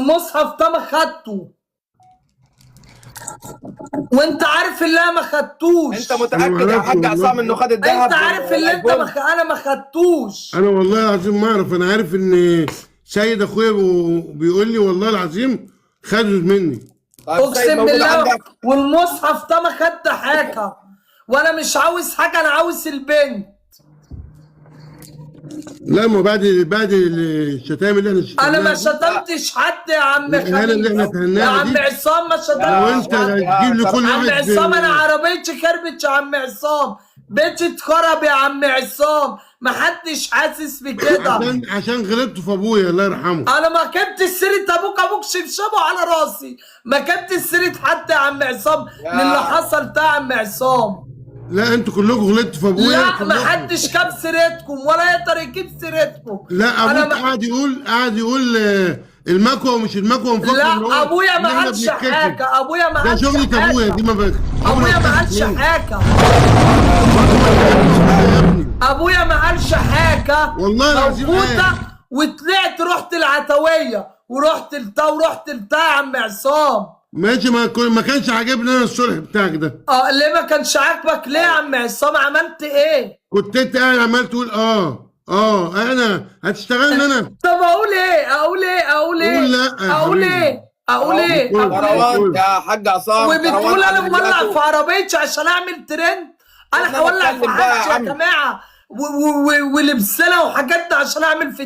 والمصحف ده ما خدته، وانت عارف اللي انا ما خدتوش. انت متاكد يا حاج عصام انه خد الذهب؟ انت عارف اللي انت انا ما خدتوش. انا والله العظيم ما اعرف. انا عارف ان سيد اخويا بيقول لي والله العظيم خدوا مني. اقسم بالله والمصحف ده ما خدت حاجه، وانا مش عاوز حاجه، انا عاوز البنت. لا ما بعد الشتايم اللي احنا شتمناها انا ما شتمتش حد يا عم خليل. يا عم عصام ما شتمتش. لو انت هتجيب لكل واحد عم عصام انا عربيتي خربت يا عم عصام، بيتي اتخرب يا عم عصام، ما حدش حاسس بكده. عشان غلطت في ابويا الله يرحمه. انا ما كنت سيره ابوك شبشبه على راسي، ما كنت سيره حد يا عم عصام من اللي حصل ده يا عم عصام. لا انتوا كلكم غلطتوا في ابويا. لا ما حدش جاب سيرتكم ولا يقدر يجيب سيرتكم. لا ابوك قاعد يقول المكوى ومش المكوى. لا ابويا ما قالش حاجه، ابويا ما قالش حاجه. ده شغلة ابويا دي. ابويا ما قالش حاجه. ابويا ما قالش حاجه والله العظيم. وطلعت رحت العتويه ورحت لتا يا عم عصام. ماشي. ما كانش عاجبني انا الصلح بتاعك ده. ليه ما كانش عاجبك؟ ليه يا عم عصام؟ عملت ايه؟ كنت انت قاعد عمال تقول انا هتشتغلني انا. طب اقول ايه؟ قول لا. اقول ايه؟ كروان يا حاج عصام. وبتقول انا مولع في عربيتي عشان اعمل ترند؟ انا هولع في حاجتي يا جماعه ولبسنا وحاجات عشان اعمل في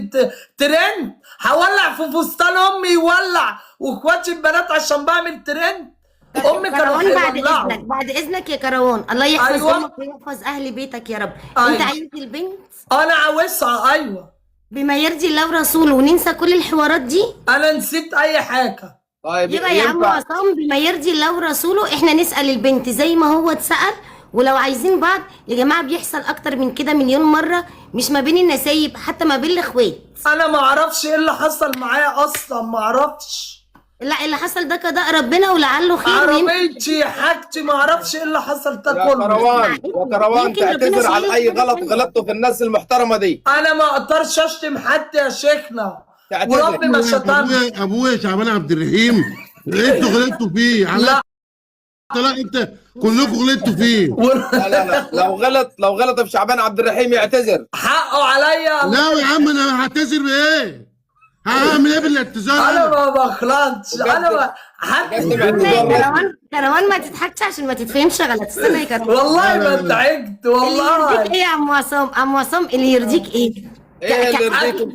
ترند. هولع في فستان امي يولع واخواتي البنات عشان بعمل ترند. امي كانوا هيولعوا. بعد اذنك يا كروان، الله يحفظ امك ويحفظ اهل بيتك يا رب. انت عايز البنت؟ انا عاوزها. ايوه بما يرضي الله ورسوله، وننسى كل الحوارات دي. انا نسيت اي حاجه. طيب يبقى يا عم عصام بما يرضي الله ورسوله احنا نسال البنت زي ما هو اتسال. ولو عايزين بعض يا جماعه بيحصل اكتر من كده مليون مره، مش ما بين النسايب، حتى ما بين الاخوات. انا ما اعرفش ايه اللي حصل معايا اصلا، ما اعرفش. لا اللي حصل ده قضاء ربنا ولعله خير. عربيتي حاجتي ما اعرفش ايه اللي حصل ده كله. يا كروان تعتذر على اي غلط غلطته في الناس المحترمه دي. انا ما اقدرش اشتم حد يا شيخنا وربي ما شتمني. ابويا شعبان عبد الرحيم انتوا غلطتوا فيه. لا انت كلكم غلطتوا فيه. لا لو غلط في شعبان عبد الرحيم يعتذر. حقه عليا. لا يا عم انا هعتذر بايه؟ هعمل ايه بالاعتذار؟ انا ما بخلطش. انا كروان ما تضحكش عشان ما تتفهمش غلط. استنى يا كروان والله ما ضحكت والله. اللي يرضيك ايه يا عم عصام؟ عم عصام اللي يرضيك ايه؟ ايه اللي يرضيك؟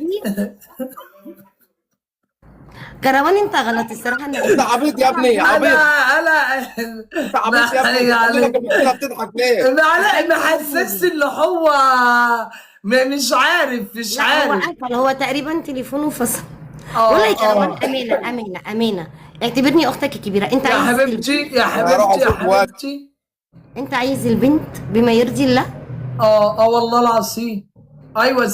كروان انت غلط الصراحه. انت عبيط يا ابني، عبيط. انت عبيط يا ابني. بتضحك ليه؟ محسس اللي هو مش عارف. هو تقريبا تليفونه فصل. والله يا كروان امانه اعتبرني اختك الكبيره. انت يا حبيبتي انت عايز البنت بما يرضي الله. والله العظيم. ايوه.